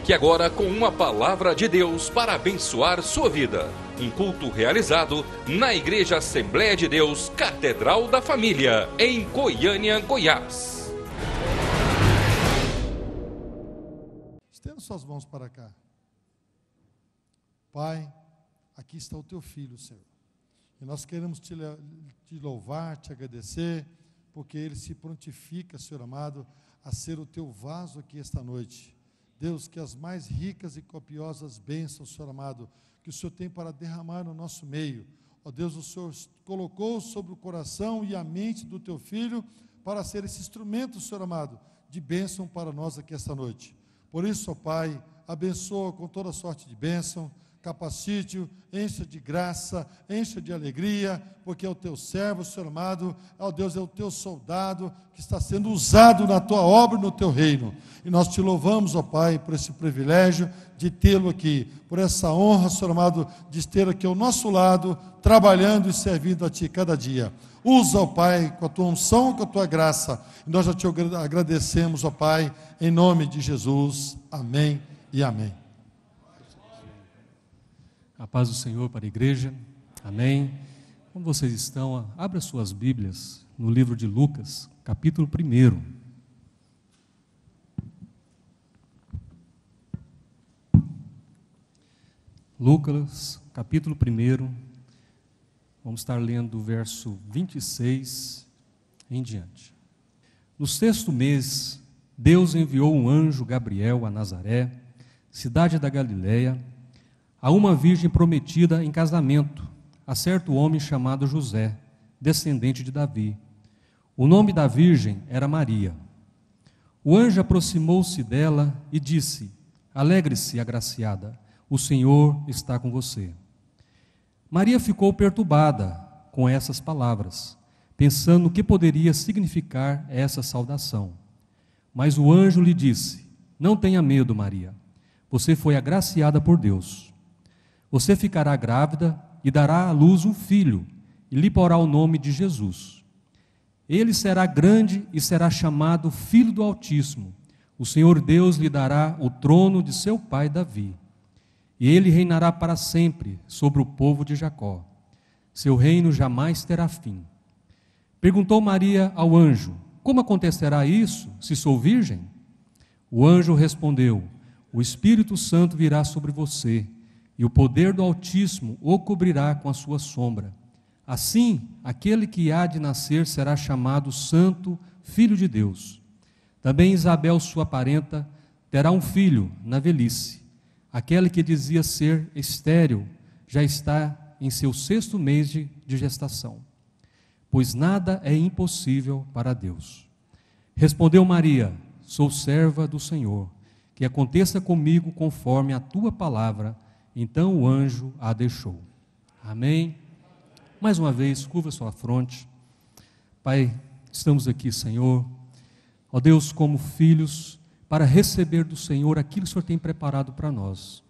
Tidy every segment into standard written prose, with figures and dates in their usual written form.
Fique agora com uma palavra de Deus para abençoar sua vida. Um culto realizado na Igreja Assembleia de Deus, Catedral da Família, em Goiânia, Goiás. Estenda suas mãos para cá. Pai, aqui está o teu filho, Senhor. E nós queremos te louvar, te agradecer, porque ele se prontifica, Senhor amado, a ser o teu vaso aqui esta noite. Deus, que as mais ricas e copiosas bênçãos, Senhor amado, que o Senhor tem para derramar no nosso meio. Ó Deus, o Senhor colocou sobre o coração e a mente do teu filho para ser esse instrumento, Senhor amado, de bênção para nós aqui esta noite. Por isso, ó Pai, abençoa com toda sorte de bênção, capacite-o, encha de graça, encha de alegria, porque é o teu servo, Senhor amado, ó Deus, é o teu soldado que está sendo usado na tua obra e no teu reino. E nós te louvamos, ó Pai, por esse privilégio de tê-lo aqui, por essa honra, Senhor amado, de ter aqui ao nosso lado, trabalhando e servindo a Ti cada dia. Usa, ó Pai, com a Tua unção, com a Tua graça. E nós já Te agradecemos, ó Pai, em nome de Jesus. Amém e amém. A paz do Senhor para a igreja, amém. Como vocês estão, abra suas Bíblias no livro de Lucas, capítulo 1. Lucas, capítulo 1, vamos estar lendo do verso 26 em diante. No 6º mês, Deus enviou um anjo Gabriel a Nazaré, cidade da Galileia, a uma virgem prometida em casamento, a certo homem chamado José, descendente de Davi. O nome da virgem era Maria. O anjo aproximou-se dela e disse: Alegre-se, agraciada, o Senhor está com você. Maria ficou perturbada com essas palavras, pensando o que poderia significar essa saudação. Mas o anjo lhe disse: Não tenha medo, Maria, você foi agraciada por Deus. Você ficará grávida e dará à luz um filho, e lhe porá o nome de Jesus. Ele será grande e será chamado Filho do Altíssimo. O Senhor Deus lhe dará o trono de seu pai Davi. E ele reinará para sempre sobre o povo de Jacó. Seu reino jamais terá fim. Perguntou Maria ao anjo: Como acontecerá isso, se sou virgem? O anjo respondeu: O Espírito Santo virá sobre você, e o poder do Altíssimo o cobrirá com a sua sombra. Assim, aquele que há de nascer será chamado Santo, Filho de Deus. Também Isabel, sua parenta, terá um filho na velhice. Aquele que dizia ser estéril já está em seu 6º mês de gestação, pois nada é impossível para Deus. Respondeu Maria: Sou serva do Senhor, que aconteça comigo conforme a tua palavra. Então o anjo a deixou. Amém? Mais uma vez, curva sua fronte. Pai, estamos aqui, Senhor, ó Deus, como filhos, para receber do Senhor aquilo que o Senhor tem preparado para nós.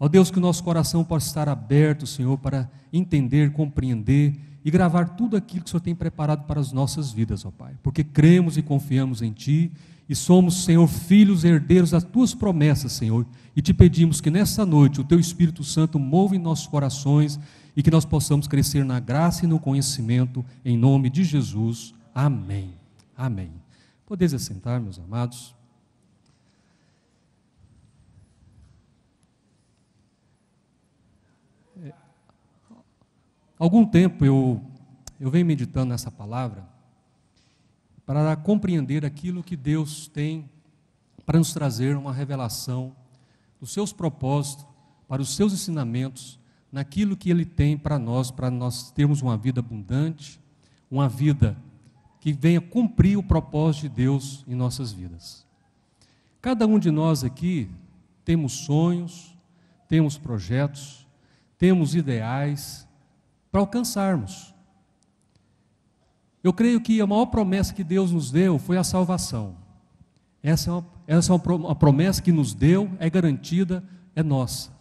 Ó Deus, que o nosso coração possa estar aberto, Senhor, para entender, compreender e gravar tudo aquilo que o Senhor tem preparado para as nossas vidas, ó Pai, porque cremos e confiamos em Ti, e somos, Senhor, filhos herdeiros das Tuas promessas, Senhor, e Te pedimos que nessa noite o Teu Espírito Santo mova em nossos corações e que nós possamos crescer na graça e no conhecimento, em nome de Jesus. Amém. Amém. Podeis assentar, meus amados. Algum tempo eu venho meditando nessa palavra para compreender aquilo que Deus tem para nos trazer uma revelação dos seus propósitos, para os seus ensinamentos, naquilo que Ele tem para nós termos uma vida abundante, uma vida que venha cumprir o propósito de Deus em nossas vidas. Cada um de nós aqui temos sonhos, temos projetos, temos ideais para alcançarmos. Eu creio que a maior promessa que Deus nos deu foi a salvação. Essa é uma promessa que nos deu, é garantida, é nossa.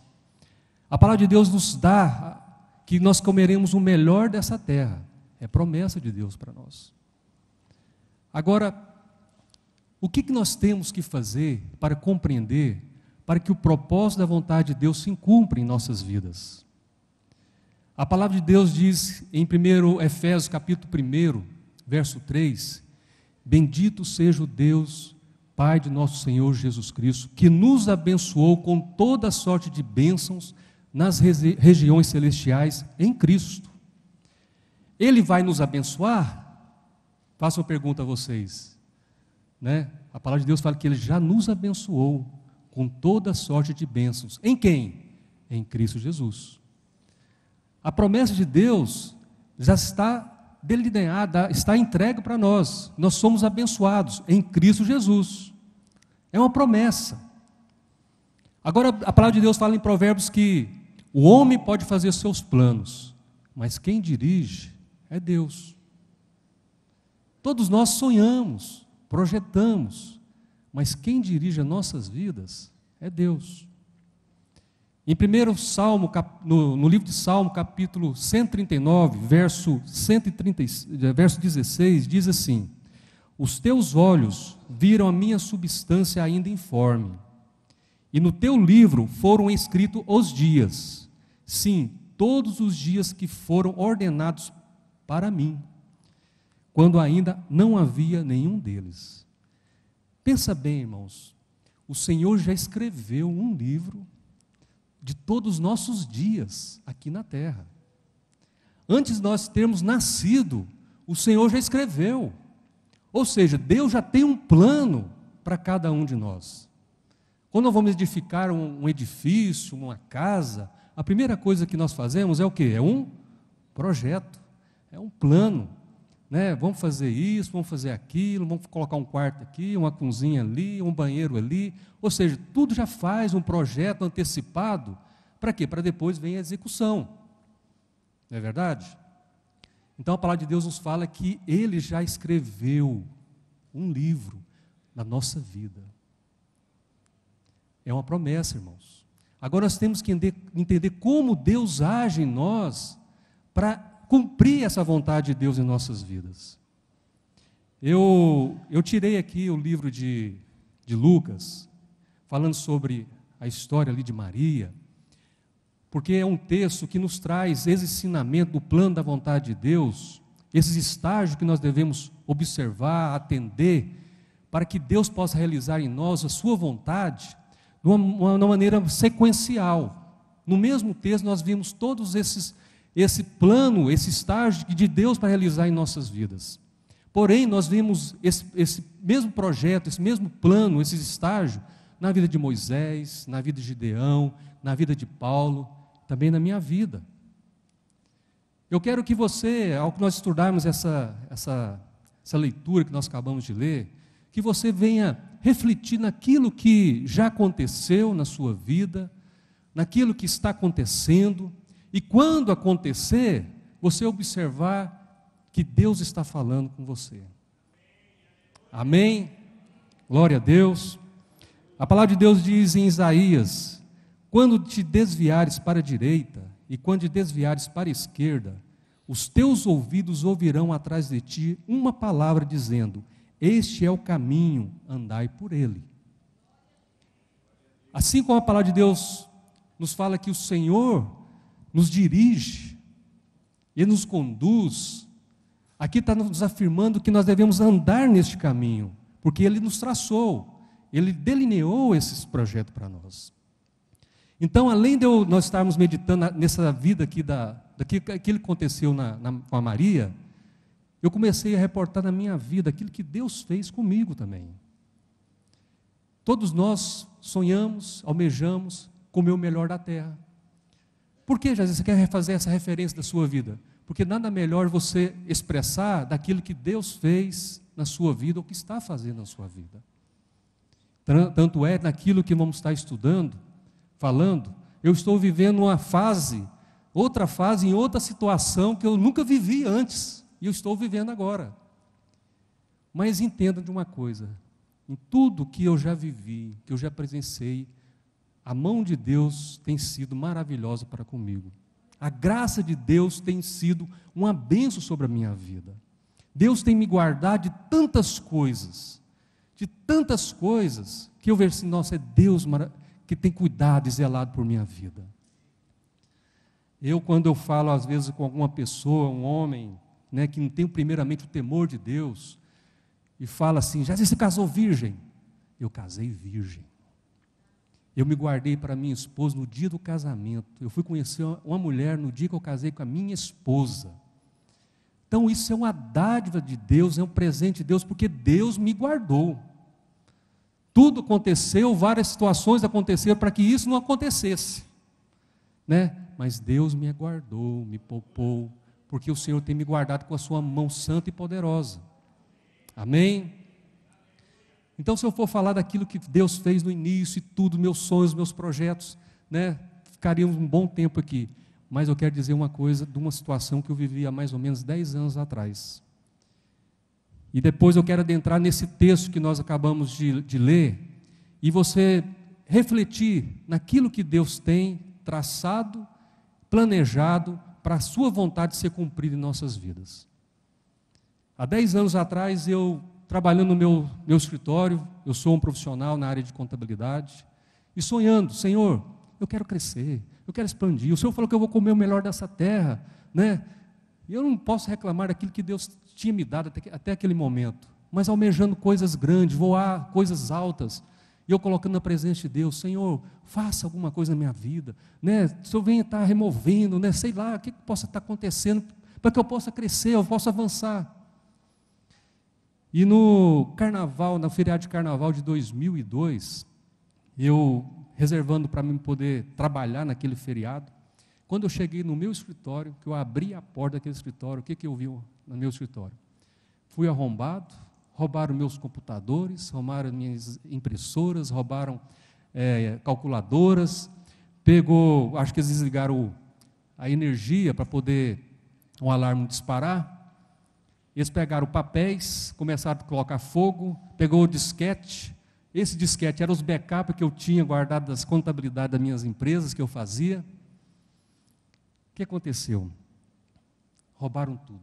A palavra de Deus nos dá que nós comeremos o melhor dessa terra. É promessa de Deus para nós. Agora, o que nós temos que fazer para compreender, para que o propósito da vontade de Deus se cumpra em nossas vidas. A palavra de Deus diz em 1 Efésios capítulo 1, verso 3, bendito seja o Deus, Pai de nosso Senhor Jesus Cristo, que nos abençoou com toda sorte de bênçãos nas regiões celestiais em Cristo. Ele vai nos abençoar? Faço uma pergunta a vocês, né? A palavra de Deus fala que Ele já nos abençoou com toda sorte de bênçãos. Em quem? Em Cristo Jesus. A promessa de Deus já está delineada, está entregue para nós. Nós somos abençoados em Cristo Jesus. É uma promessa. Agora, a palavra de Deus fala em Provérbios que o homem pode fazer seus planos, mas quem dirige é Deus. Todos nós sonhamos, projetamos, mas quem dirige as nossas vidas é Deus. Em 1 Salmo, no livro de Salmo, capítulo 139, verso 16, diz assim: os teus olhos viram a minha substância ainda informe, e no teu livro foram escritos os dias, sim, todos os dias que foram ordenados para mim, quando ainda não havia nenhum deles. Pensa bem, irmãos, o Senhor já escreveu um livro de todos os nossos dias aqui na terra. Antes de nós termos nascido, o Senhor já escreveu. Ou seja, Deus já tem um plano para cada um de nós. Quando nós vamos edificar um edifício, uma casa, a primeira coisa que nós fazemos é o quê? É um projeto, é um plano, né? Vamos fazer isso, vamos fazer aquilo, vamos colocar um quarto aqui, uma cozinha ali, um banheiro ali. Ou seja, tudo já faz um projeto antecipado. Para quê? Para depois vem a execução. Não é verdade? Então a palavra de Deus nos fala que Ele já escreveu um livro na nossa vida. É uma promessa, irmãos. Agora nós temos que entender como Deus age em nós para cumprir essa vontade de Deus em nossas vidas. Eu tirei aqui o livro de Lucas, falando sobre a história ali de Maria, porque é um texto que nos traz esse ensinamento do plano da vontade de Deus, esses estágios que nós devemos observar, atender, para que Deus possa realizar em nós a sua vontade, de uma maneira sequencial. No mesmo texto nós vimos todos esse plano, esse estágio de Deus para realizar em nossas vidas. Porém, nós vimos esse mesmo projeto, esse mesmo plano, esses estágios, na vida de Moisés, na vida de Gideão, na vida de Paulo, também na minha vida. Eu quero que você, ao que nós estudarmos essa leitura que nós acabamos de ler, que você venha refletir naquilo que já aconteceu na sua vida, naquilo que está acontecendo, e quando acontecer, você observar que Deus está falando com você. Amém? Glória a Deus. A palavra de Deus diz em Isaías: quando te desviares para a direita e quando te desviares para a esquerda, os teus ouvidos ouvirão atrás de ti uma palavra dizendo: este é o caminho, andai por ele. Assim como a palavra de Deus nos fala que o Senhor nos dirige, Ele nos conduz, aqui está nos afirmando que nós devemos andar neste caminho, porque Ele nos traçou, Ele delineou esses projetos para nós. Então, além de nós estarmos meditando nessa vida aqui, daquilo que aconteceu com a Maria, eu comecei a reportar na minha vida aquilo que Deus fez comigo também. Todos nós sonhamos, almejamos comer o melhor da terra. Por que, Jesus, você quer fazer essa referência da sua vida? Porque nada melhor você expressar daquilo que Deus fez na sua vida, ou que está fazendo na sua vida. Tanto é naquilo que vamos estar estudando, falando, eu estou vivendo uma fase, outra fase, em outra situação que eu nunca vivi antes, e eu estou vivendo agora. Mas entenda de uma coisa, em tudo que eu já vivi, que eu já presenciei, a mão de Deus tem sido maravilhosa para comigo. A graça de Deus tem sido uma bênção sobre a minha vida. Deus tem me guardado de tantas coisas, que eu vejo assim, nossa, é Deus que tem cuidado e zelado por minha vida. Quando eu falo, às vezes, com alguma pessoa, um homem, né, que não tem primeiramente o temor de Deus, e fala assim, já se casou virgem? Eu casei virgem. Eu me guardei para minha esposa no dia do casamento. Eu fui conhecer uma mulher no dia que eu casei com a minha esposa. Então isso é uma dádiva de Deus, é um presente de Deus, porque Deus me guardou. Tudo aconteceu, várias situações aconteceram para que isso não acontecesse, né? Mas Deus me guardou, me poupou, porque o Senhor tem me guardado com a sua mão santa e poderosa. Amém? Então, se eu for falar daquilo que Deus fez no início e tudo, meus sonhos, meus projetos, né, ficaríamos um bom tempo aqui. Mas eu quero dizer uma coisa de uma situação que eu vivi há mais ou menos 10 anos atrás. E depois eu quero adentrar nesse texto que nós acabamos de ler, e você refletir naquilo que Deus tem traçado, planejado, para a sua vontade ser cumprida em nossas vidas. Há 10 anos atrás, eu trabalhando no meu escritório, eu sou um profissional na área de contabilidade, e sonhando, Senhor, eu quero crescer, eu quero expandir, o Senhor falou que eu vou comer o melhor dessa terra, né? E eu não posso reclamar daquilo que Deus tinha me dado até aquele momento, mas almejando coisas grandes, voar coisas altas, e eu colocando na presença de Deus, Senhor, faça alguma coisa na minha vida, né? O Senhor venha estar removendo, né? Sei lá, o que possa estar acontecendo, para que eu possa crescer, eu possa avançar. E no carnaval, no feriado de carnaval de 2002, eu reservando para mim poder trabalhar naquele feriado, quando eu cheguei no meu escritório, que eu abri a porta daquele escritório, o que eu vi no meu escritório? Fui arrombado, roubaram meus computadores, roubaram minhas impressoras, roubaram calculadoras, acho que eles desligaram a energia para poder um alarme disparar. Eles pegaram papéis, começaram a colocar fogo, pegou o disquete. Esse disquete era os backups que eu tinha guardado das contabilidades das minhas empresas que eu fazia. O que aconteceu? Roubaram tudo.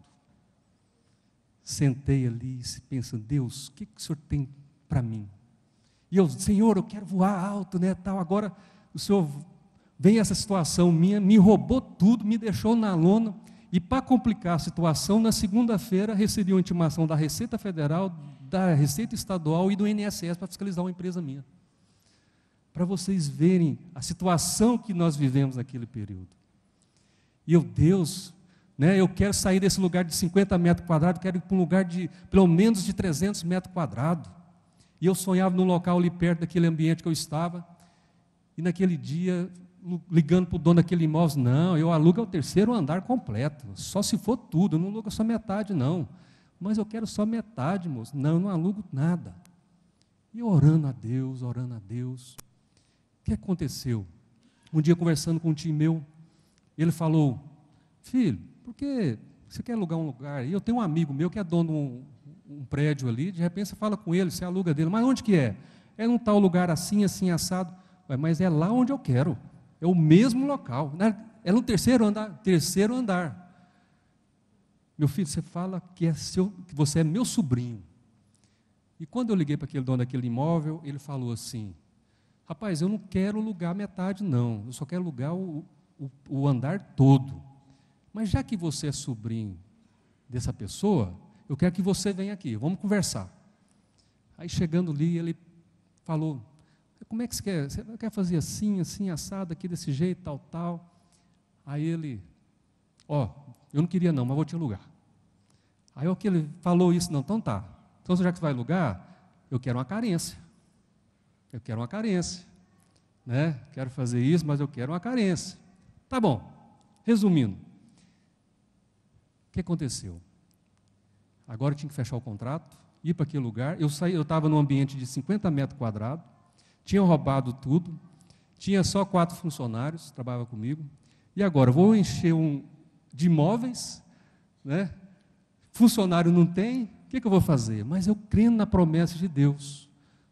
Sentei ali e pensando, Deus, o que o Senhor tem para mim? E eu, Senhor, eu quero voar alto, né, tal. Agora o Senhor vem essa situação minha, me roubou tudo, me deixou na lona. E para complicar a situação, na segunda-feira recebi uma intimação da Receita Federal, da Receita Estadual e do INSS para fiscalizar uma empresa minha. Para vocês verem a situação que nós vivemos naquele período. E eu, Deus, né, eu quero sair desse lugar de 50 metros quadrados, quero ir para um lugar de pelo menos de 300 metros quadrados. E eu sonhava num local ali perto daquele ambiente que eu estava. E naquele dia, ligando para o dono daquele imóvel, não, eu alugo o 3º andar completo, só se for tudo, eu não alugo só metade não, mas eu quero só metade, moço, não, eu não alugo nada. E orando a Deus, o que aconteceu? Um dia conversando com um tio meu, ele falou, filho, por que você quer alugar um lugar? E eu tenho um amigo meu que é dono de um prédio ali, de repente você fala com ele, você aluga dele, mas onde que é? É num tal lugar assim, assim, assado, mas é lá onde eu quero. É o mesmo local, é no 3º andar. Meu filho, você fala que você é meu sobrinho. E quando eu liguei para aquele dono daquele imóvel, ele falou assim, rapaz, eu não quero alugar metade não, eu só quero alugar o andar todo. Mas já que você é sobrinho dessa pessoa, eu quero que você venha aqui, vamos conversar. Aí chegando ali, ele falou, como é que você quer? Você quer fazer assim, assim, assado, aqui desse jeito, tal, tal? Aí ele, eu não queria não, mas vou te alugar. Aí o que ele falou isso, não, então tá. Então já que você vai alugar, eu quero uma carência. Eu quero uma carência. Né? Quero fazer isso, mas eu quero uma carência. Tá bom. Resumindo, o que aconteceu? Agora eu tinha que fechar o contrato, ir para aquele lugar. Eu estava num ambiente de 50 metros quadrados, tinham roubado tudo, tinha só 4 funcionários, trabalhavam comigo, e agora vou encher de imóveis, né? Funcionário não tem, o que eu vou fazer? Mas eu crendo na promessa de Deus,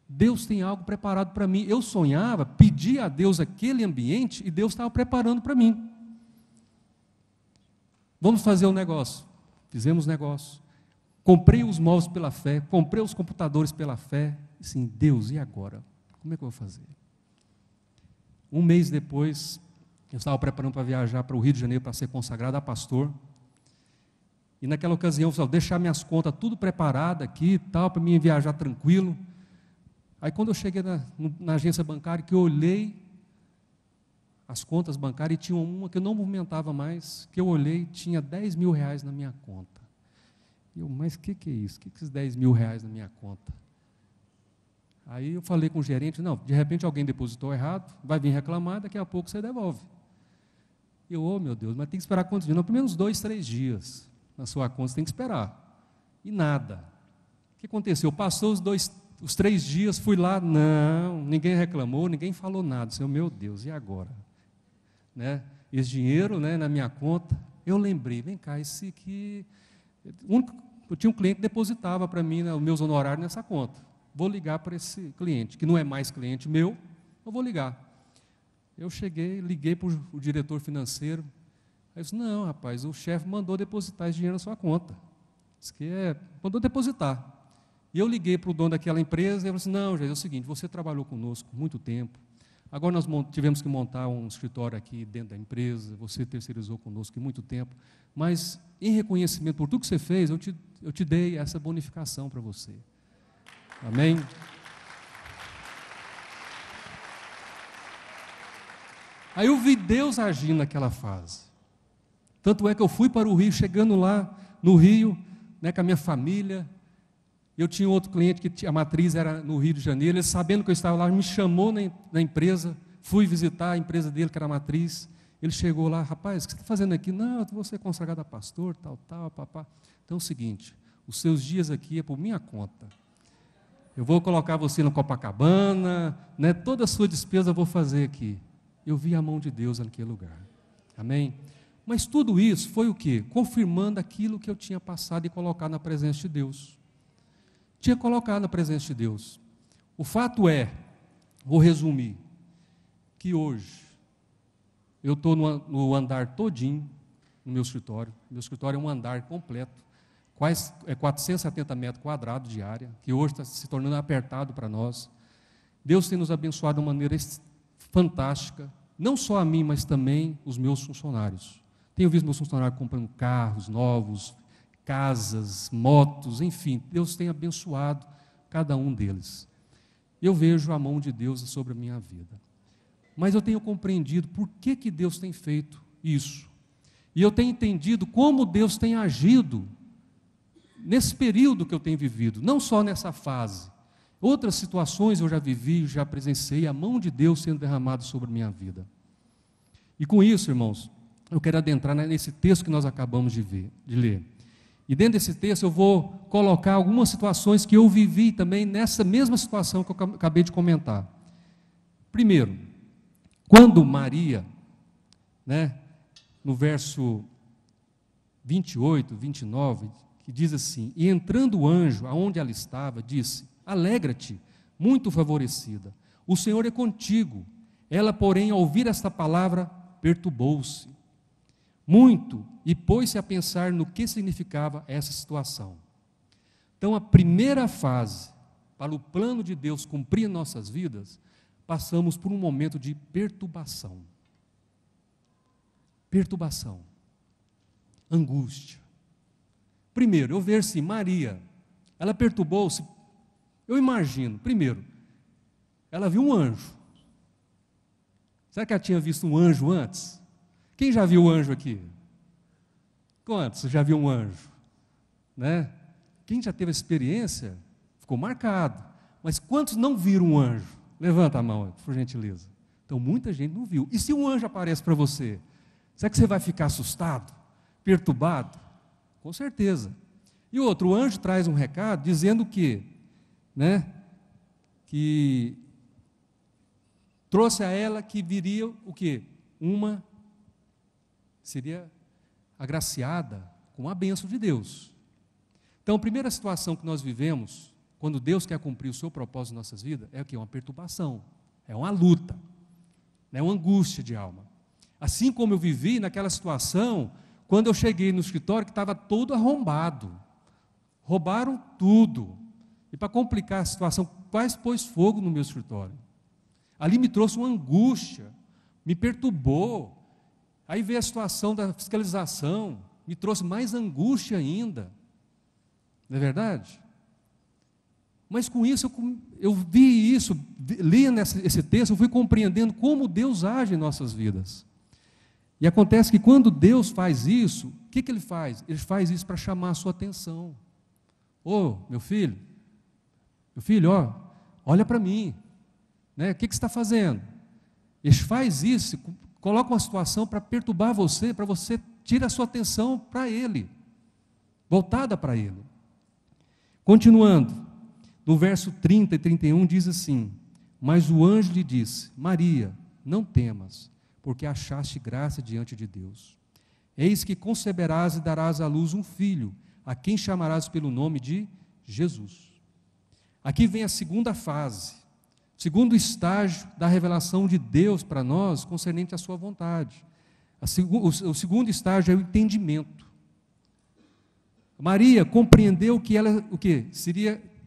Deus tem algo preparado para mim. Eu sonhava, pedia a Deus aquele ambiente, e Deus estava preparando para mim. Vamos fazer um negócio. Fizemos negócio. Comprei os móveis pela fé, comprei os computadores pela fé, assim, Deus, e agora? Como é que eu vou fazer? Um mês depois, eu estava preparando para viajar para o Rio de Janeiro para ser consagrado a pastor. E naquela ocasião, eu falei, deixar minhas contas tudo preparado aqui e tal, para mim viajar tranquilo. Aí quando eu cheguei na agência bancária, que eu olhei as contas bancárias, e tinha uma que eu não movimentava mais, que eu olhei, tinha 10 mil reais na minha conta. E eu, mas o que é isso? O que esses 10 mil reais na minha conta? Aí eu falei com o gerente, não, de repente alguém depositou errado, vai vir reclamar, daqui a pouco você devolve. E eu, oh meu Deus, mas tem que esperar quantos dias? Não, pelo menos 2, 3 dias na sua conta, você tem que esperar. E nada. O que aconteceu? Passou os 3 dias, fui lá, não, ninguém reclamou, ninguém falou nada. Eu, meu Deus, e agora? Né? Esse dinheiro, né, na minha conta, eu lembrei, vem cá, esse aqui... Eu tinha um cliente que depositava para mim, né, os meus honorários nessa conta. Vou ligar para esse cliente, que não é mais cliente meu, eu vou ligar. Eu liguei para o diretor financeiro. Aí eu disse, não, rapaz, o chefe mandou depositar esse dinheiro na sua conta. Disse que mandou depositar. E eu liguei para o dono daquela empresa e ele falou assim, não, gente, é o seguinte, você trabalhou conosco muito tempo, agora nós tivemos que montar um escritório aqui dentro da empresa, você terceirizou conosco muito tempo, mas em reconhecimento por tudo que você fez, eu te dei essa bonificação para você. Amém? Aí eu vi Deus agindo naquela fase. Tanto é que eu fui para o Rio, chegando lá no Rio, né, com a minha família. Eu tinha outro cliente que a matriz era no Rio de Janeiro. Ele, sabendo que eu estava lá, me chamou na empresa. Fui visitar a empresa dele, que era a matriz. Ele chegou lá, rapaz, o que você está fazendo aqui? Não, eu vou ser consagrado a pastor, tal, papá. Então é o seguinte, os seus dias aqui é por minha conta. Eu vou colocar você no Copacabana, né, toda a sua despesa eu vou fazer aqui. Eu vi a mão de Deus naquele lugar. Amém? Mas tudo isso foi o quê? Confirmando aquilo que eu tinha passado e colocado na presença de Deus. Tinha colocado na presença de Deus. O fato é, vou resumir, que hoje eu estou no andar todinho, no meu escritório. Meu escritório é um andar completo, quase 470 metros quadrados de área, que hoje está se tornando apertado para nós. Deus tem nos abençoado de uma maneira fantástica, não só a mim, mas também os meus funcionários. Tenho visto meus funcionários comprando carros novos, casas, motos, enfim, Deus tem abençoado cada um deles. Eu vejo a mão de Deus sobre a minha vida. Mas eu tenho compreendido por que Deus tem feito isso. E eu tenho entendido como Deus tem agido nesse período que eu tenho vivido, não só nessa fase. Outras situações eu já vivi, já presenciei a mão de Deus sendo derramada sobre a minha vida. E com isso, irmãos, eu quero adentrar nesse texto que nós acabamos de ler. E dentro desse texto eu vou colocar algumas situações que eu vivi também nessa mesma situação que eu acabei de comentar. Primeiro, quando Maria, né, no verso 28, 29, que diz assim, e entrando o anjo aonde ela estava, disse, alegra-te, muito favorecida, o Senhor é contigo. Ela, porém, ao ouvir esta palavra, perturbou-se muito e pôs-se a pensar no que significava essa situação. Então, a primeira fase, para o plano de Deus cumprir em nossas vidas, passamos por um momento de perturbação. Perturbação. Angústia. Primeiro, eu vejo assim, Maria, ela perturbou-se, eu imagino, primeiro, ela viu um anjo. Será que ela tinha visto um anjo antes? Quem já viu um anjo aqui? Quantos já viu um anjo? Né? Quem já teve a experiência, ficou marcado. Mas quantos não viram um anjo? Levanta a mão, por gentileza. Então, muita gente não viu. E se um anjo aparece para você? Será que você vai ficar assustado? Perturbado? Com certeza. E outro, o anjo traz um recado dizendo que, né, que trouxe a ela que viria o quê? Seria agraciada com a bênção de Deus. Então, a primeira situação que nós vivemos, quando Deus quer cumprir o seu propósito em nossas vidas, é o quê? Uma perturbação, é uma luta, é uma angústia de alma. Assim como eu vivi naquela situação, quando eu cheguei no escritório que estava todo arrombado, roubaram tudo, e para complicar a situação, quase pôs fogo no meu escritório. Ali me trouxe uma angústia, me perturbou. Aí veio a situação da fiscalização, me trouxe mais angústia ainda. Não é verdade? Mas com isso, eu vi isso, lendo esse texto, eu fui compreendendo como Deus age em nossas vidas. E acontece que quando Deus faz isso, o que Ele faz? Ele faz isso para chamar a sua atenção. Ô, meu filho, ó, olha para mim. Né? O que você está fazendo? Ele faz isso, coloca uma situação para perturbar você, para você tirar a sua atenção para Ele, voltada para Ele. Continuando, no verso 30 e 31 diz assim: mas o anjo lhe disse: Maria, não temas, porque achaste graça diante de Deus. Eis que conceberás e darás à luz um filho, a quem chamarás pelo nome de Jesus. Aqui vem a segunda fase, segundo estágio da revelação de Deus para nós, concernente à sua vontade. O segundo estágio é o entendimento. Maria compreendeu que ela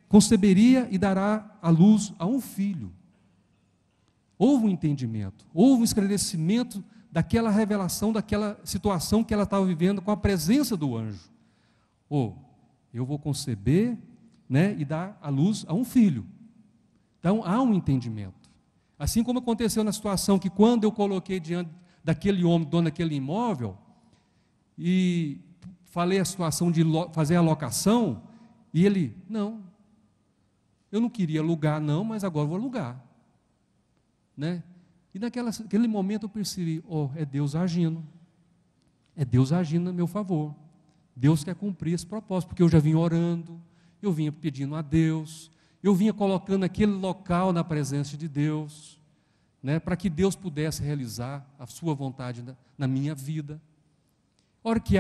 conceberia e dará à luz a um filho. Houve um entendimento, houve um esclarecimento daquela revelação, daquela situação que ela estava vivendo com a presença do anjo. Eu vou conceber, né, e dar à luz a um filho. Então há um entendimento. Assim como aconteceu na situação que quando eu coloquei diante daquele homem, dono daquele imóvel, e falei a situação de fazer a locação, e ele, não, eu não queria alugar não, mas agora vou alugar. Né? E naquele momento eu percebi, é Deus agindo. É Deus agindo a meu favor. Deus quer cumprir esse propósito, porque eu já vinha orando, eu vinha pedindo a Deus, eu vinha colocando aquele local na presença de Deus, né, para que Deus pudesse realizar a sua vontade na minha vida. A hora que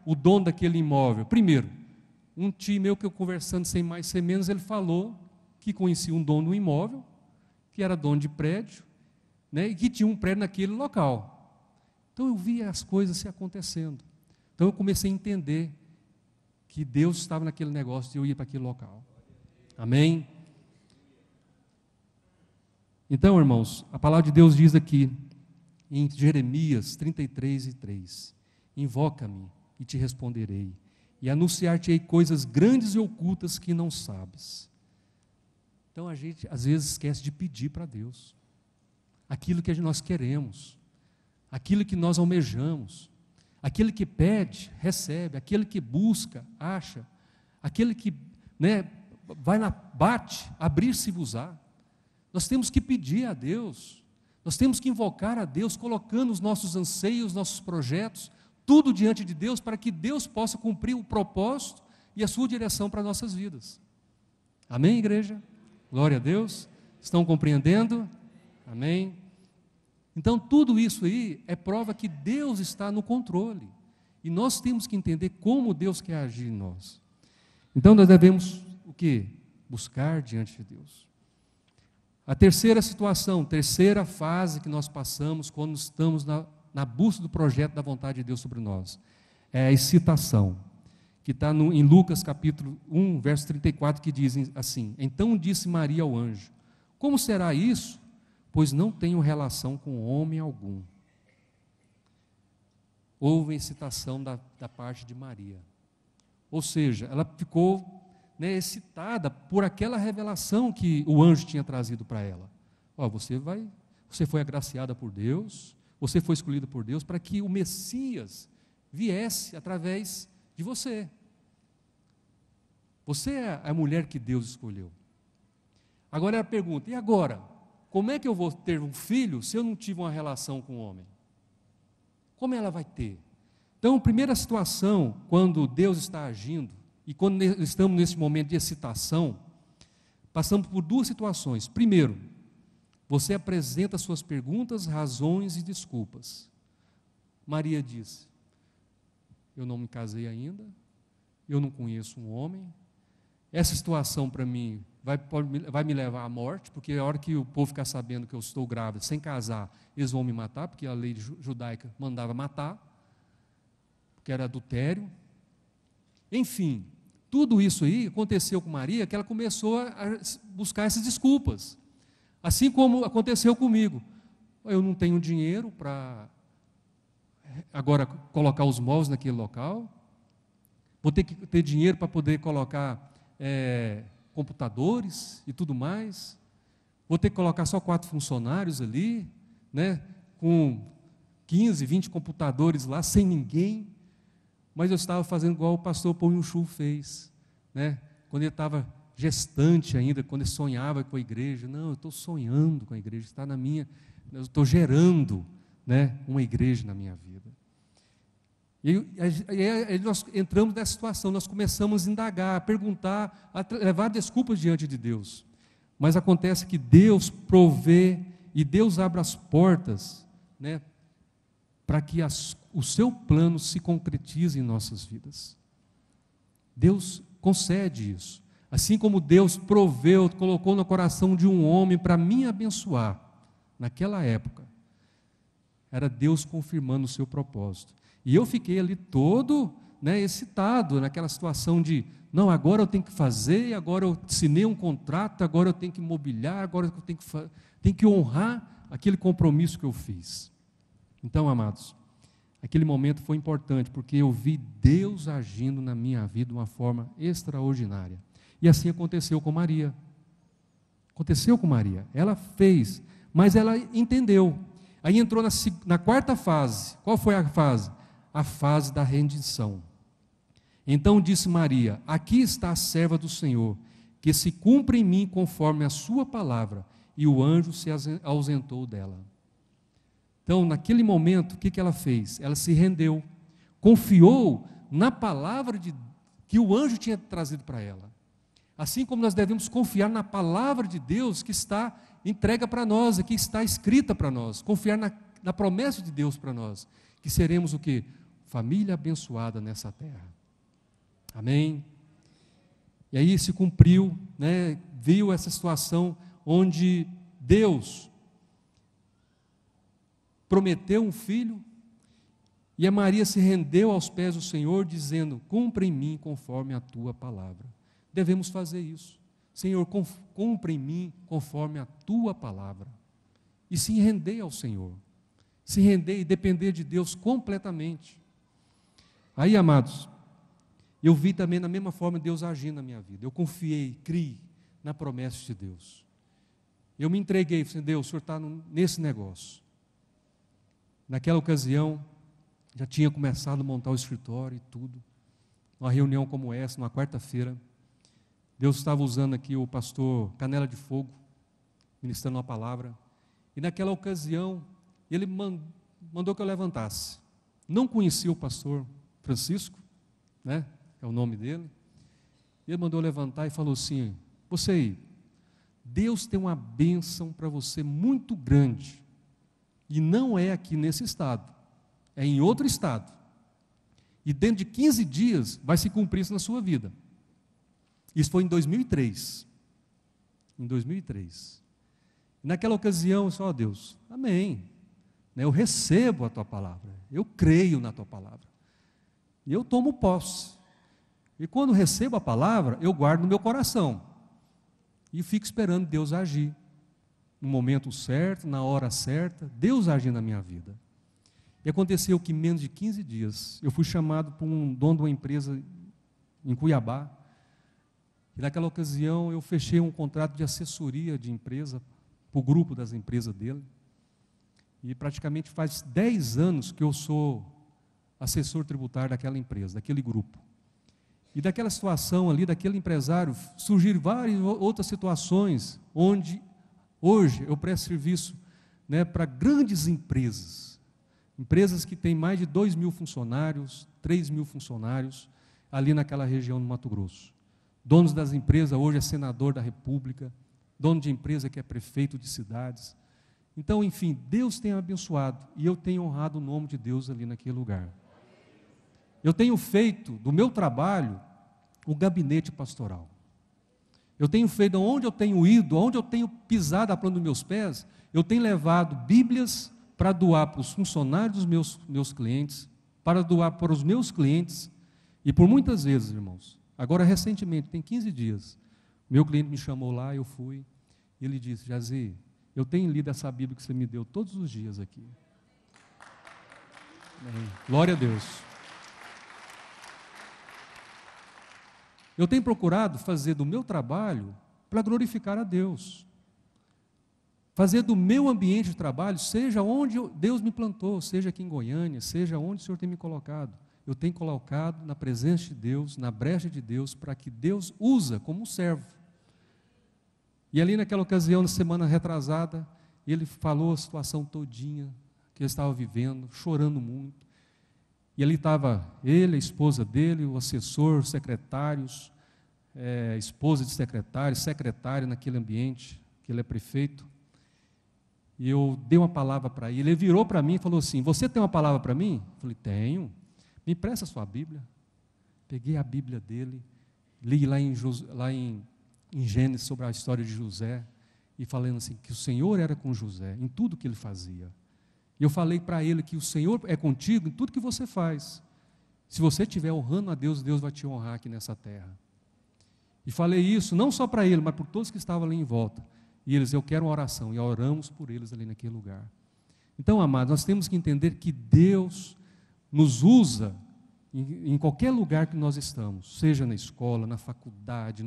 o dono daquele imóvel, primeiro, um tio meu que eu conversando sem mais sem menos, ele falou que conhecia um dono do imóvel, que era dono de prédio, né, e que tinha um prédio naquele local. Então eu via as coisas se acontecendo. Então eu comecei a entender que Deus estava naquele negócio de eu ir para aquele local. Amém? Então, irmãos, a palavra de Deus diz aqui, em Jeremias 33:3, invoca-me e te responderei, e anunciar-te-ei coisas grandes e ocultas que não sabes. Então a gente às vezes esquece de pedir para Deus aquilo que nós queremos, aquilo que nós almejamos. Aquele que pede, recebe. Aquele que busca, acha. Aquele que, né, bate, abrir-se-vos-á. Nós temos que pedir a Deus, nós temos que invocar a Deus, colocando os nossos anseios, nossos projetos, tudo diante de Deus, para que Deus possa cumprir o propósito e a sua direção para as nossas vidas. Amém, igreja? Glória a Deus. Estão compreendendo? Amém? Então, tudo isso aí é prova que Deus está no controle. E nós temos que entender como Deus quer agir em nós. Então, nós devemos, o quê? Buscar diante de Deus. A terceira situação, terceira fase que nós passamos quando estamos na busca do projeto da vontade de Deus sobre nós, é a excitação, que está em Lucas capítulo 1, verso 34, que diz assim: então disse Maria ao anjo: como será isso? Pois não tenho relação com homem algum. Houve excitação da parte de Maria. Ou seja, ela ficou, né, excitada por aquela revelação que o anjo tinha trazido para ela. Você foi agraciada por Deus, você foi escolhida por Deus para que o Messias viesse através de você. Você é a mulher que Deus escolheu. Agora ela pergunta: e agora? Como é que eu vou ter um filho se eu não tive uma relação com o homem? Como ela vai ter? Então, a primeira situação, quando Deus está agindo, e quando estamos nesse momento de excitação, passamos por duas situações. Primeiro, você apresenta suas perguntas, razões e desculpas. Maria disse: eu não me casei ainda, eu não conheço um homem, essa situação para mim vai me levar à morte, porque a hora que o povo ficar sabendo que eu estou grávida, sem casar, eles vão me matar, porque a lei judaica mandava matar, porque era adultério. Enfim, tudo isso aí aconteceu com Maria, que ela começou a buscar essas desculpas. Assim como aconteceu comigo. Eu não tenho dinheiro para agora colocar os móveis naquele local. Vou ter que ter dinheiro para poder colocar computadores e tudo mais. Vou ter que colocar só 4 funcionários ali, né, com 15, 20 computadores lá, sem ninguém. Mas eu estava fazendo igual o pastor Ponhuchu fez, né, quando ele estava gestante ainda, quando ele sonhava com a igreja. Não, eu estou sonhando com a igreja, está na minha, eu estou gerando, né, uma igreja na minha vida. E aí nós entramos nessa situação, nós começamos a indagar, a perguntar, a levar desculpas diante de Deus. Mas acontece que Deus provê e Deus abre as portas, né, para que o seu plano se concretize em nossas vidas. Deus concede isso. Assim como Deus proveu, colocou no coração de um homem para me abençoar, naquela época, era Deus confirmando o seu propósito. E eu fiquei ali todo, né, excitado, naquela situação de, não, agora eu tenho que fazer, agora eu assinei um contrato, agora eu tenho que mobiliar, agora eu tenho que honrar aquele compromisso que eu fiz. Então, amados, aquele momento foi importante, porque eu vi Deus agindo na minha vida de uma forma extraordinária. E assim aconteceu com Maria. Aconteceu com Maria. Ela fez, mas ela entendeu. Aí entrou na quarta fase. Qual foi a fase? A fase da rendição. Então disse Maria: aqui está a serva do Senhor, que se cumpra em mim conforme a sua palavra. E o anjo se ausentou dela. Então, naquele momento, o que ela fez? Ela se rendeu, confiou na palavra que o anjo tinha trazido para ela. Assim como nós devemos confiar na palavra de Deus que está entrega para nós, que está escrita para nós, confiar na promessa de Deus para nós, que seremos o quê? Família abençoada nessa terra. Amém? E aí se cumpriu, né, viu essa situação onde Deus prometeu um filho, e a Maria se rendeu aos pés do Senhor, dizendo: cumpra em mim conforme a tua palavra. Devemos fazer isso. Senhor, cumpra em mim conforme a tua palavra. E se render ao Senhor. Se render e depender de Deus completamente. Aí, amados, eu vi também da mesma forma Deus agir na minha vida. Eu confiei, criei na promessa de Deus. Eu me entreguei, falei: Deus, o Senhor está nesse negócio. Naquela ocasião, já tinha começado a montar o escritório e tudo. Uma reunião como essa, numa quarta-feira, Deus estava usando aqui o pastor Canela de Fogo, ministrando uma palavra. E naquela ocasião, ele mandou que eu levantasse. Não conhecia o pastor Francisco, né? É o nome dele. Ele mandou eu levantar e falou assim: você aí, Deus tem uma bênção para você muito grande. E não é aqui nesse estado, é em outro estado. E dentro de 15 dias vai se cumprir isso na sua vida. Isso foi em 2003. Em 2003. E naquela ocasião, eu disse: ó Deus, amém. Eu recebo a tua palavra, eu creio na tua palavra. E eu tomo posse. E quando recebo a palavra, eu guardo no meu coração. E fico esperando Deus agir. No momento certo, na hora certa, Deus agir na minha vida. E aconteceu que em menos de 15 dias, eu fui chamado por um dono de uma empresa em Cuiabá. E naquela ocasião eu fechei um contrato de assessoria de empresa, para o grupo das empresas dele. E praticamente faz 10 anos que eu sou assessor tributário daquela empresa, daquele grupo. E daquela situação ali, daquele empresário, surgiram várias outras situações, onde hoje eu presto serviço, né, para grandes empresas. Empresas que têm mais de 2.000 funcionários, 3.000 funcionários, ali naquela região do Mato Grosso. Donos das empresas, hoje é senador da República, dono de empresa que é prefeito de cidades. Então, enfim, Deus tem abençoado, e eu tenho honrado o nome de Deus ali naquele lugar. Eu tenho feito do meu trabalho o gabinete pastoral. Eu tenho feito, onde eu tenho ido, onde eu tenho pisado a planta dos meus pés, eu tenho levado Bíblias para doar para os funcionários dos meus clientes, para doar para os meus clientes, e por muitas vezes, irmãos, agora recentemente, tem 15 dias, meu cliente me chamou lá, eu fui, e ele disse: Jazi, Eu tenho lido essa Bíblia que você me deu todos os dias aqui. Amém. Glória a Deus. Eu tenho procurado fazer do meu trabalho para glorificar a Deus. Fazer do meu ambiente de trabalho, seja onde Deus me plantou, seja aqui em Goiânia, seja onde o Senhor tem me colocado. Eu tenho colocado na presença de Deus, na brecha de Deus, para que Deus usa como um servo. E ali naquela ocasião, na semana retrasada, ele falou a situação todinha que ele estava vivendo, chorando muito. E ali estava ele, a esposa dele, o assessor, os secretários, esposa de secretário naquele ambiente, que ele é prefeito. E eu dei uma palavra para ele. Ele virou para mim e falou assim: você tem uma palavra para mim? Eu falei: tenho. Me empresta a sua Bíblia. Peguei a Bíblia dele, li lá em Gênesis sobre a história de José, e falando assim, que o Senhor era com José, em tudo que ele fazia. E eu falei para ele que o Senhor é contigo em tudo que você faz. Se você estiver honrando a Deus, Deus vai te honrar aqui nessa terra. E falei isso não só para ele, mas por todos que estavam ali em volta. E eles: eu quero uma oração. E oramos por eles ali naquele lugar. Então, amados, nós temos que entender que Deus nos usa em qualquer lugar que nós estamos, seja na escola, na faculdade,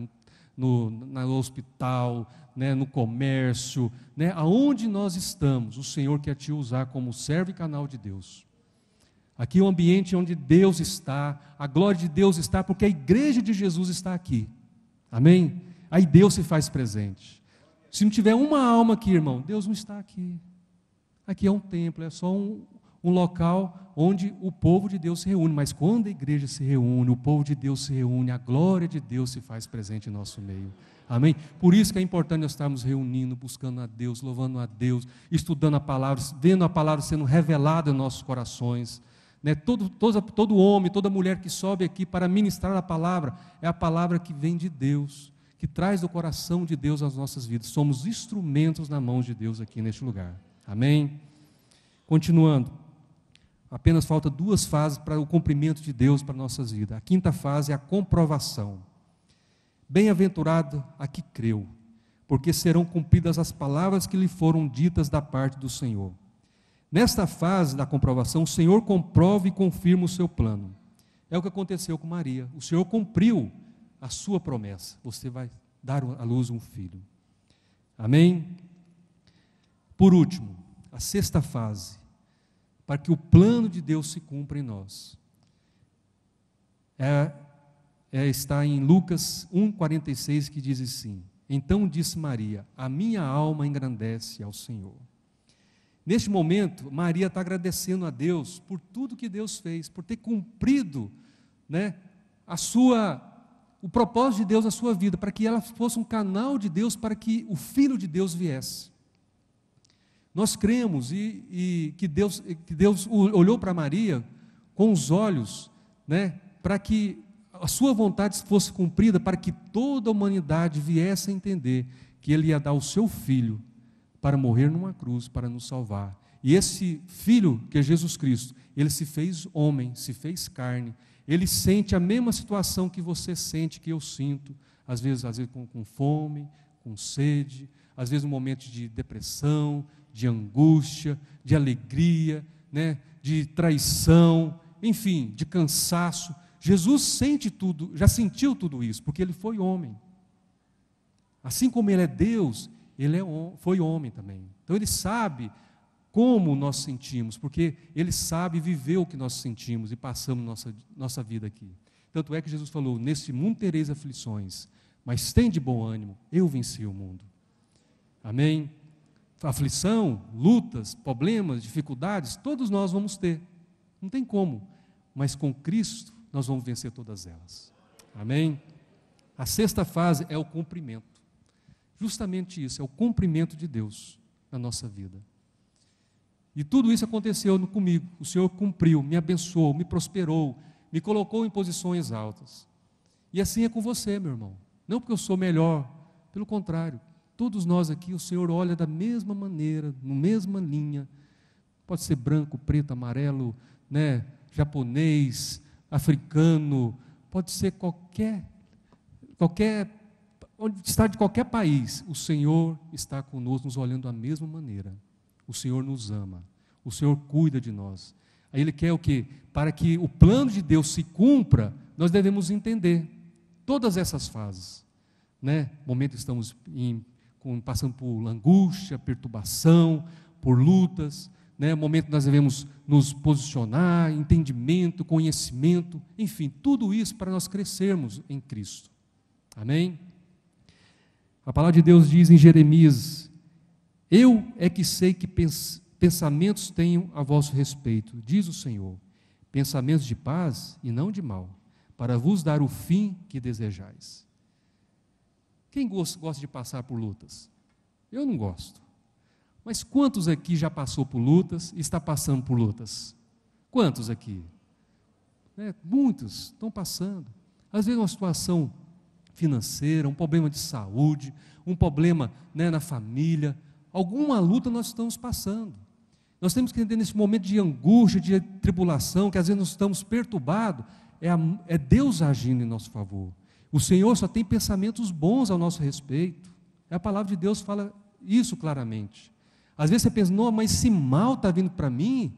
no hospital, né, no comércio, né, aonde nós estamos, o Senhor quer te usar como servo e canal de Deus. Aqui é o ambiente onde Deus está, a glória de Deus está, porque a igreja de Jesus está aqui. Amém? Aí Deus se faz presente. Se não tiver uma alma aqui, irmão, Deus não está aqui. Aqui é um templo, é só um local onde o povo de Deus se reúne. Mas quando a igreja se reúne, o povo de Deus se reúne, a glória de Deus se faz presente em nosso meio. Amém? Por isso que é importante nós estarmos reunindo, buscando a Deus, louvando a Deus, estudando a palavra, vendo a palavra sendo revelada em nossos corações. Né? Todo homem, toda mulher que sobe aqui para ministrar a palavra, é a palavra que vem de Deus, que traz do coração de Deus as nossas vidas. Somos instrumentos na mão de Deus aqui neste lugar. Amém? Continuando, apenas falta 2 fases para o cumprimento de Deus para nossas vidas. A 5ª fase é a comprovação. Bem-aventurado a que creu, porque serão cumpridas as palavras que lhe foram ditas da parte do Senhor. Nesta fase da comprovação, o Senhor comprova e confirma o seu plano. É o que aconteceu com Maria. O Senhor cumpriu a sua promessa. Você vai dar à luz um filho. Amém? Por último, a 6ª fase, para que o plano de Deus se cumpra em nós, está em Lucas 1,46, que diz assim: então disse Maria: a minha alma engrandece ao Senhor. Neste momento, Maria está agradecendo a Deus por tudo que Deus fez, por ter cumprido, né, o propósito de Deus na sua vida, para que ela fosse um canal de Deus, para que o Filho de Deus viesse. Nós cremos que Deus olhou para Maria com os olhos, né, para que a sua vontade fosse cumprida, para que toda a humanidade viesse a entender que Ele ia dar o seu Filho para morrer numa cruz, para nos salvar. E esse Filho, que é Jesus Cristo, Ele se fez homem, se fez carne. Ele sente a mesma situação que você sente, que eu sinto, às vezes com fome, com sede, às vezes um momento de depressão, de angústia, de alegria, né, de traição, enfim, de cansaço. Jesus sente tudo, já sentiu tudo isso, porque Ele foi homem. Assim como Ele é Deus, Ele foi homem também. Então Ele sabe como nós sentimos, porque Ele sabe viver o que nós sentimos e passamos nossa vida aqui. Tanto é que Jesus falou: neste mundo tereis aflições, mas tem de bom ânimo, eu venci o mundo. Amém? Aflição, lutas, problemas, dificuldades, todos nós vamos ter. Não tem como, mas com Cristo nós vamos vencer todas elas. Amém? A 6ª fase é o cumprimento. Justamente isso, é o cumprimento de Deus na nossa vida. E tudo isso aconteceu comigo. O Senhor cumpriu, me abençoou, me prosperou, me colocou em posições altas. E assim é com você, meu irmão. Não porque eu sou melhor, pelo contrário. Todos nós aqui, o Senhor olha da mesma maneira, na mesma linha. Pode ser branco, preto, amarelo, né, japonês, africano, pode ser qualquer onde está de qualquer país, o Senhor está conosco, nos olhando da mesma maneira. O Senhor nos ama, o Senhor cuida de nós. Aí Ele quer o quê? Para que o plano de Deus se cumpra, nós devemos entender todas essas fases. Né? Momento estamos passando por angústia, perturbação, por lutas, né? Momento nós devemos nos posicionar, entendimento, conhecimento, enfim, tudo isso para nós crescermos em Cristo. Amém? A palavra de Deus diz em Jeremias: eu é que sei que pensamentos tenho a vosso respeito, diz o Senhor, pensamentos de paz e não de mal, para vos dar o fim que desejais. Quem gosta de passar por lutas? Eu não gosto. Mas quantos aqui já passou por lutas e está passando por lutas? Quantos aqui? Muitos estão passando. Às vezes uma situação financeira, um problema de saúde, um problema, né, na família, alguma luta nós estamos passando. Nós temos que entender nesse momento de angústia, de tribulação, que às vezes nós estamos perturbados, é Deus agindo em nosso favor. O Senhor só tem pensamentos bons ao nosso respeito. A palavra de Deus fala isso claramente. Às vezes você pensa, não, mas esse mal está vindo para mim.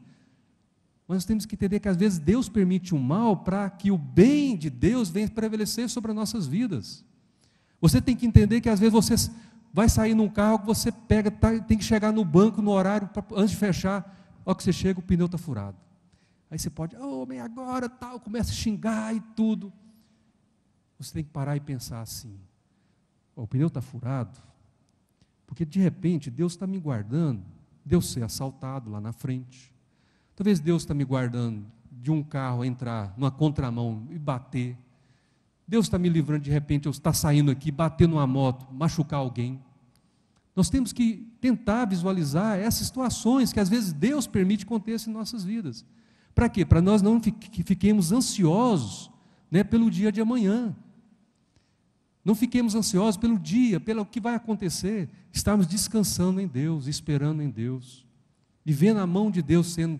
Mas nós temos que entender que às vezes Deus permite o mal para que o bem de Deus venha prevalecer sobre as nossas vidas. Você tem que entender que às vezes você vai sair num carro que você pega, tem que chegar no banco no horário, antes de fechar, a hora que você chega o pneu está furado. Aí você pode, homem, agora tal, começa a xingar e tudo. Você tem que parar e pensar assim, o pneu está furado, porque de repente Deus está me guardando de eu ser assaltado lá na frente. Talvez Deus está me guardando de um carro entrar numa contramão e bater. Deus está me livrando de repente, eu estar saindo aqui, bater numa moto, machucar alguém. Nós temos que tentar visualizar essas situações que às vezes Deus permite que aconteçam em nossas vidas. Para quê? Para nós não fiquemos ansiosos, né, pelo dia de amanhã. Não fiquemos ansiosos pelo dia, pelo que vai acontecer. Estarmos descansando em Deus, esperando em Deus. E vendo a mão de Deus sendo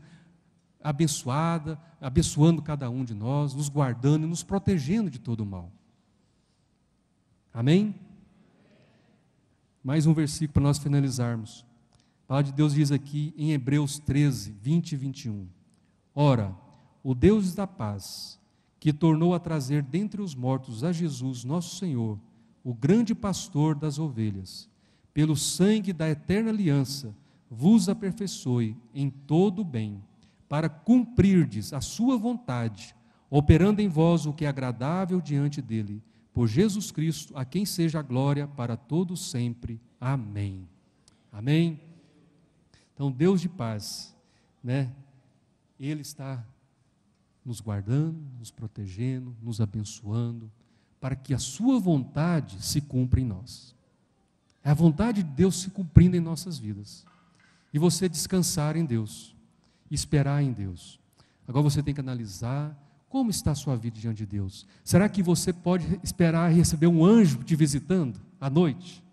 abençoada, abençoando cada um de nós, nos guardando e nos protegendo de todo o mal. Amém? Mais um versículo para nós finalizarmos. A palavra de Deus diz aqui em Hebreus 13, 20 e 21. Ora, o Deus da paz, que tornou a trazer dentre os mortos a Jesus, nosso Senhor, o grande pastor das ovelhas, pelo sangue da eterna aliança, vos aperfeiçoe em todo o bem, para cumprirdes a sua vontade, operando em vós o que é agradável diante dele, por Jesus Cristo, a quem seja a glória para todos sempre. Amém. Amém? Então, Deus de paz, né? Ele está nos guardando, nos protegendo, nos abençoando, para que a sua vontade se cumpra em nós. É a vontade de Deus se cumprindo em nossas vidas. E você descansar em Deus, esperar em Deus. Agora você tem que analisar como está a sua vida diante de Deus. Será que você pode esperar receber um anjo te visitando à noite?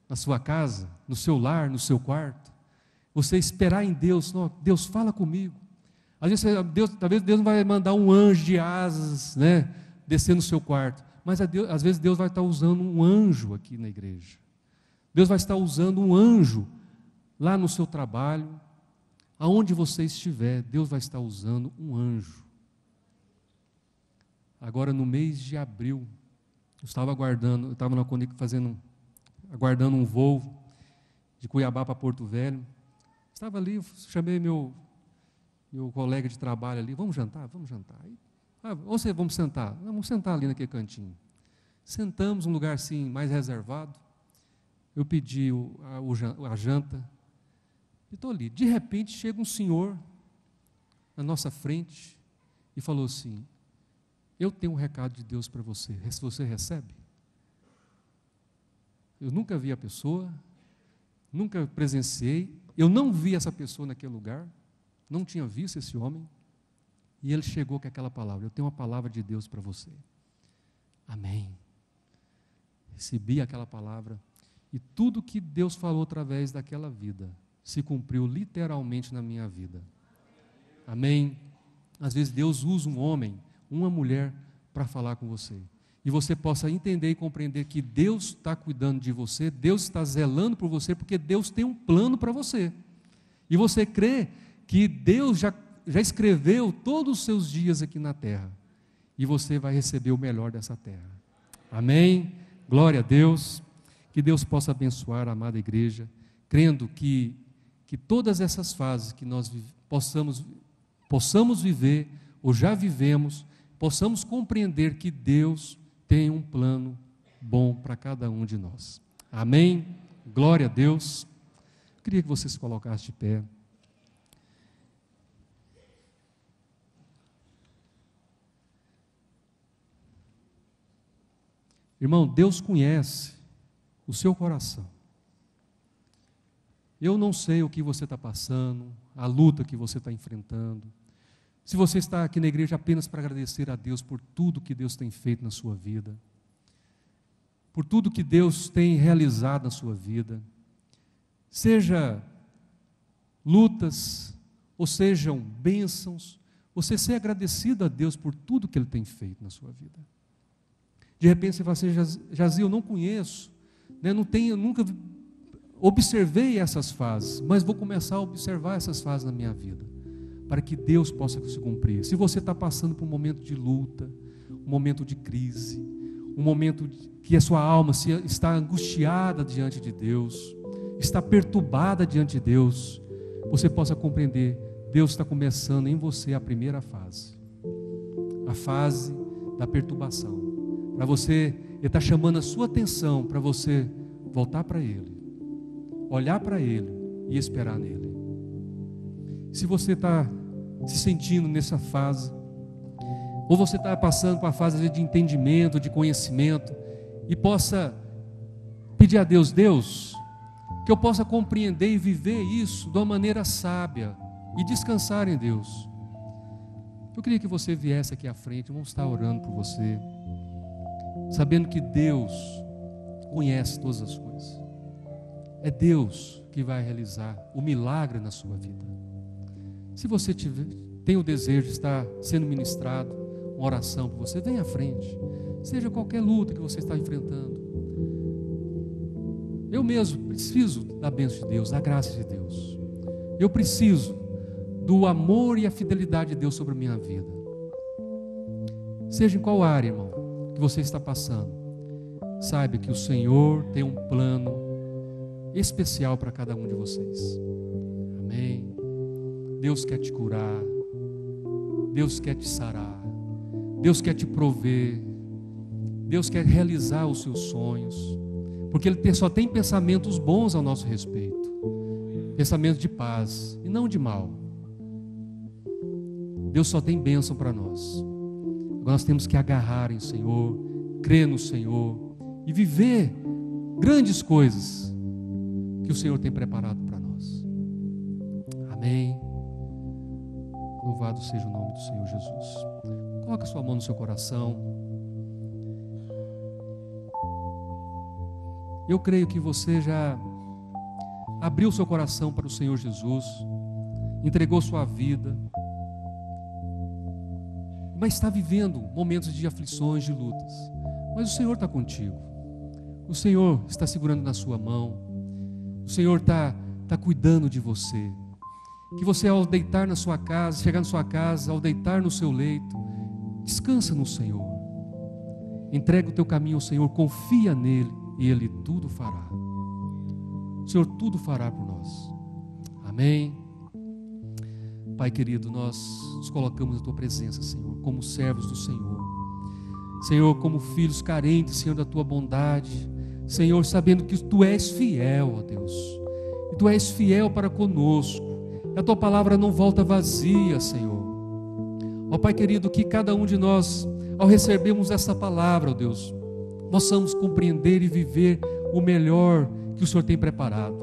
Na sua casa, no seu lar, no seu quarto? Você esperar em Deus, não, Deus fala comigo. Às vezes talvez Deus não vai mandar um anjo de asas, né, descer no seu quarto, mas às vezes Deus vai estar usando um anjo aqui na igreja. Deus vai estar usando um anjo lá no seu trabalho, aonde você estiver, Deus vai estar usando um anjo. Agora no mês de abril, eu estava aguardando um voo de Cuiabá para Porto Velho. Estava ali, chamei meu colega de trabalho ali, vamos jantar? Vamos jantar. Ou vamos sentar? Vamos sentar ali naquele cantinho. Sentamos num lugar assim, mais reservado. Eu pedi a janta, e estou ali. De repente chega um senhor na nossa frente e falou assim: eu tenho um recado de Deus para você, se você recebe? Eu nunca vi a pessoa, nunca presenciei, eu não vi essa pessoa naquele lugar, não tinha visto esse homem, e ele chegou com aquela palavra: eu tenho uma palavra de Deus para você. Amém. Recebi aquela palavra, e tudo que Deus falou através daquela vida, se cumpriu literalmente na minha vida. Amém. Às vezes Deus usa um homem, uma mulher, para falar com você. e você possa entender e compreender que Deus está cuidando de você, Deus está zelando por você, porque Deus tem um plano para você. E você crê que Deus já escreveu todos os seus dias aqui na terra, e você vai receber o melhor dessa terra. Amém? Glória a Deus. Que Deus possa abençoar a amada igreja, crendo que todas essas fases que nós possamos viver, ou já vivemos, possamos compreender que Deus tem um plano bom para cada um de nós. Amém? Glória a Deus. Eu queria que você se colocasse de pé. Irmão, Deus conhece o seu coração. Eu não sei o que você está passando, a luta que você está enfrentando. Se você está aqui na igreja apenas para agradecer a Deus por tudo que Deus tem feito na sua vida, por tudo que Deus tem realizado na sua vida, seja lutas, ou sejam bênçãos, você ser agradecido a Deus por tudo que Ele tem feito na sua vida. De repente você fala assim, Jazil, eu não conheço, né? Nunca observei essas fases, mas vou começar a observar essas fases na minha vida, para que Deus possa se cumprir. Se você está passando por um momento de luta, um momento de crise, um momento que a sua alma está angustiada diante de Deus, está perturbada diante de Deus, você possa compreender, Deus está começando em você a primeira fase, a fase da perturbação, para você, Ele está chamando a sua atenção, para você voltar para Ele, olhar para Ele e esperar nele. Se você está se sentindo nessa fase, ou você está passando por uma fase de entendimento, de conhecimento, e possa pedir a Deus, que eu possa compreender e viver isso de uma maneira sábia, e descansar em Deus. Eu queria que você viesse aqui à frente, vamos estar orando por você, sabendo que Deus conhece todas as coisas. É Deus que vai realizar o milagre na sua vida. Se você tem o desejo de estar sendo ministrado, uma oração por você, venha à frente. Seja qualquer luta que você está enfrentando. Eu mesmo preciso da bênção de Deus, da graça de Deus. Eu preciso do amor e a fidelidade de Deus sobre a minha vida. Seja em qual área, irmão, que você está passando, saiba que o Senhor tem um plano especial para cada um de vocês. Amém. Deus quer te curar, Deus quer te sarar, Deus quer te prover, Deus quer realizar os seus sonhos, porque Ele só tem pensamentos bons ao nosso respeito, pensamentos de paz e não de mal. Deus só tem bênção para nós. Agora nós temos que agarrar em Senhor, crer no Senhor e viver grandes coisas que o Senhor tem preparado para nós. Amém. Louvado seja o nome do Senhor Jesus. Coloque a sua mão no seu coração. Eu creio que você já abriu seu coração para o Senhor Jesus, entregou sua vida, mas está vivendo momentos de aflições, de lutas. Mas o Senhor está contigo. O Senhor está segurando na sua mão. O Senhor está cuidando de você. Que você, ao deitar na sua casa, chegar na sua casa, ao deitar no seu leito, descansa no Senhor. Entrega o teu caminho ao Senhor, confia nele e Ele tudo fará. O Senhor tudo fará por nós. Amém. Pai querido, nós nos colocamos na tua presença, Senhor, como servos do Senhor. Senhor, como filhos carentes, Senhor, da tua bondade. Senhor, sabendo que tu és fiel, ó Deus. E tu és fiel para conosco. A tua palavra não volta vazia, Senhor. Ó Pai querido, que cada um de nós, ao recebermos essa palavra, ó Deus, possamos compreender e viver o melhor que o Senhor tem preparado.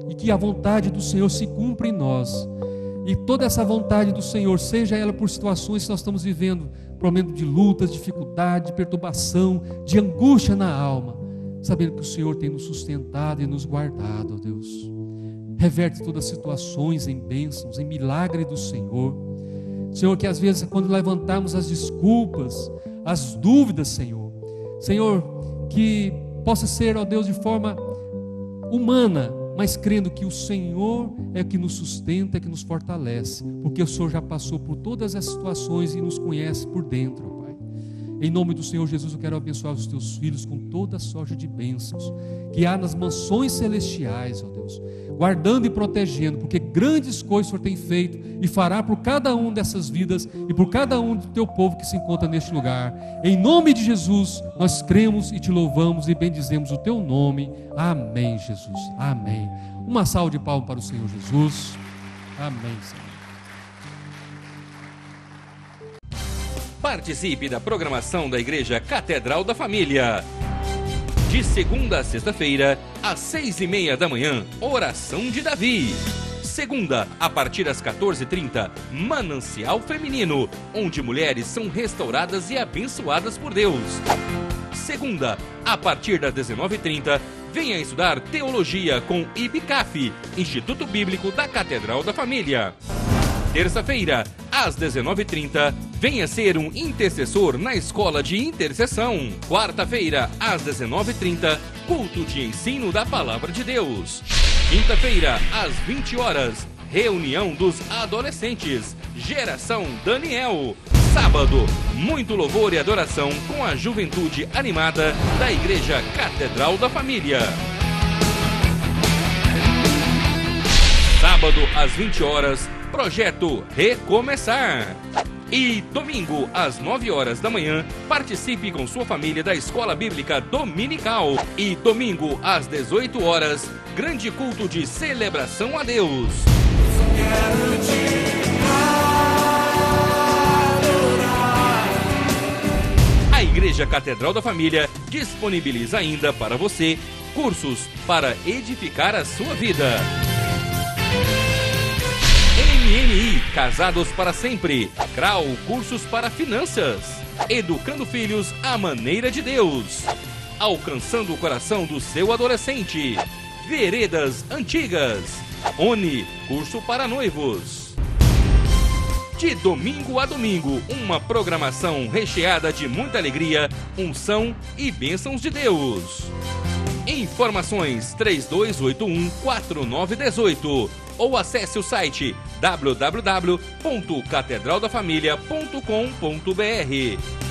E que a vontade do Senhor se cumpra em nós. E toda essa vontade do Senhor, seja ela por situações que nós estamos vivendo, por momento de lutas, dificuldade, de perturbação, de angústia na alma, sabendo que o Senhor tem nos sustentado e nos guardado, ó Deus. Reverte todas as situações em bênçãos, em milagre do Senhor. Senhor, que às vezes quando levantarmos as desculpas, as dúvidas, Senhor, Senhor, que possa ser, ó Deus, de forma humana, mas crendo que o Senhor é que nos sustenta, que nos fortalece, porque o Senhor já passou por todas as situações e nos conhece por dentro, ó Pai. Em nome do Senhor Jesus, eu quero abençoar os teus filhos com toda sorte de bênçãos que há nas mansões celestiais, ó Deus, guardando e protegendo, porque grandes coisas o Senhor tem feito e fará por cada um dessas vidas e por cada um do teu povo que se encontra neste lugar. Em nome de Jesus, nós cremos e te louvamos e bendizemos o teu nome. Amém, Jesus. Amém. Uma salva de palmas para o Senhor Jesus. Amém, Senhor. Participe da programação da Igreja Catedral da Família. De segunda a sexta-feira, às 6:30 da manhã, Oração de Davi. Segunda, a partir das 14h30, Manancial Feminino, onde mulheres são restauradas e abençoadas por Deus. Segunda, a partir das 19h30, venha estudar Teologia com IBCAF, Instituto Bíblico da Catedral da Família. Terça-feira, às 19h30, venha ser um intercessor na Escola de Intercessão. Quarta-feira, às 19h30, culto de ensino da Palavra de Deus. Quinta-feira, às 20 horas, reunião dos adolescentes, Geração Daniel. Sábado, muito louvor e adoração com a juventude animada da Igreja Catedral da Família. Sábado, às 20 horas, Projeto Recomeçar. E domingo, às 9 horas da manhã, participe com sua família da Escola Bíblica Dominical. E domingo, às 18 horas, grande culto de celebração a Deus. A Igreja Catedral da Família disponibiliza ainda para você cursos para edificar a sua vida. MMI, Casados para Sempre. CRAU, cursos para finanças. Educando filhos à maneira de Deus. Alcançando o coração do seu adolescente. Veredas Antigas. ONI, curso para noivos. De domingo a domingo, uma programação recheada de muita alegria, unção e bênçãos de Deus. Informações 3281-4918 ou acesse o site www.catedraldafamilia.com.br.